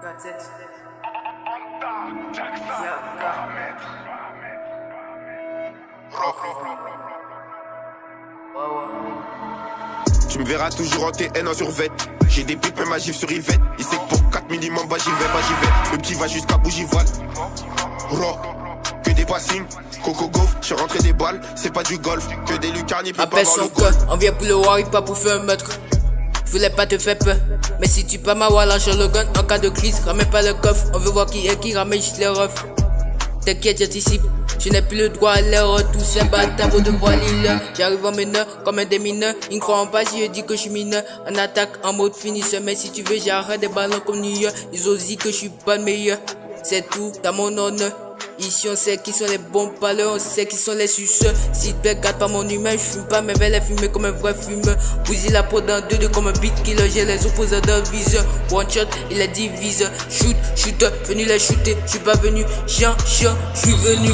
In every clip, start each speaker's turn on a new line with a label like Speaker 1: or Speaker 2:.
Speaker 1: Gazette.
Speaker 2: Tu me verras toujours en TN en survêt. J'ai des pipes même à gif sur Yvette. Il sait que pour 4 minimum, bah j'y vais. Le petit va jusqu'à Bougival. Raw, que des passings. Coco Gauff, j'suis rentré des balles. C'est pas du golf, que des lucarnes.
Speaker 1: Appelle son code, on vient pour le Wari, pas pour faire un meurtre. Je voulais pas te faire peur, mais si tu pas ma wall, lâche le gun en cas de crise. Ramène pas le coffre, on veut voir qui est qui, ramène juste les refs. T'inquiète, j'anticipe. Je n'ai plus le droit à l'erreur, tous ces bâtards vont devoir l'île. J'arrive en meneur, comme un des mineurs. Ils ne croient pas si je dis que je suis mineur. En attaque, en mode finisseur. Mais si tu veux, j'arrête des ballons comme New York. Ils osent dire que je suis pas le meilleur. C'est tout, t'as mon honneur. Ici on sait qui sont les bons parleurs, on sait qui sont les suceurs. Si tu regardes pas mon humain, je fume pas, mais vais les fumer comme un vrai fumeur. Bousille la peau dans deux comme un beat killer, j'ai les opposants dans le viseur. One shot, il est diviseur. Shoot, shooter, venu les shooter. Je suis pas venu, chien, je suis venu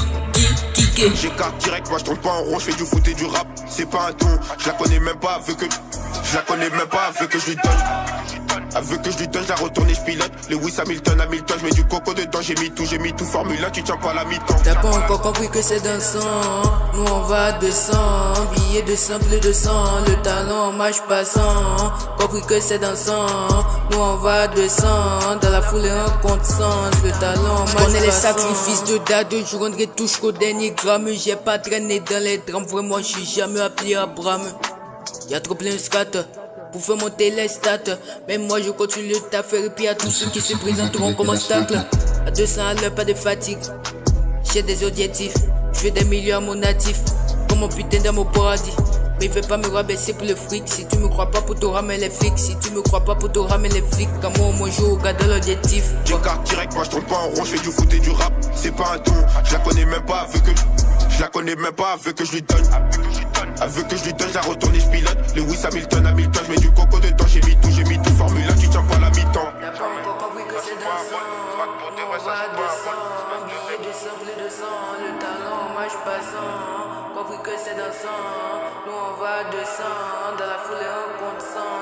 Speaker 1: kicker.
Speaker 2: J'écarte direct, moi je tourne pas en rond, je fais du foot et du rap. C'est pas un ton, je la connais même pas, veut que je lui donne. Veut que je lui donne, je la retourne et je pilote. Lewis Hamilton, je mets du coco dedans, j'ai mis tout, Formule 1, tu tiens pas la mi-temps.
Speaker 1: T'as pas encore compris que c'est dans le sang, nous on va à 200, billets de sang, bleu de sang, le talent marche passant. Compris que c'est dans le sang, nous on va à 200, dans la foule et en compte sens, le talent marche passant. On est les sacrifices de date, je rendrai tout jusqu'au dernier gramme. J'ai pas traîné dans les drames, vraiment je suis jamais appelé Abraham. Y'a trop plein de scatter pour faire monter les stats. Mais moi je continue le taf et puis à tous ceux qui se présenteront comme obstacle. À 200 à l'heure, pas de fatigue. J'ai des objectifs, je fais des millions à mon natif. Comme mon putain dans mon paradis. Mais il veut pas me rabaisser pour le fric. Si tu me crois pas pour te ramener les flics. Si tu me crois pas pour te ramener les flics. Comme moi je regarde l'objectif.
Speaker 2: J'écarte direct, moi je tourne pas en rond, je fais du foot et du rap. C'est pas un ton, je la connais même pas, veut que je lui donne. Veut que je lui donne, je la retourne et je pilote. Lewis Hamilton, je mets du coco dedans, j'ai mis tout, Formule 1, tu tiens pas la mi-temps.
Speaker 1: T'as pas encore compris que c'est dans le sang, on va à 200, billets de sang, bleu de sang, le talent marche passant. Compris que c'est dans le sang, nous on va à 200, dans la foule et on compte sang.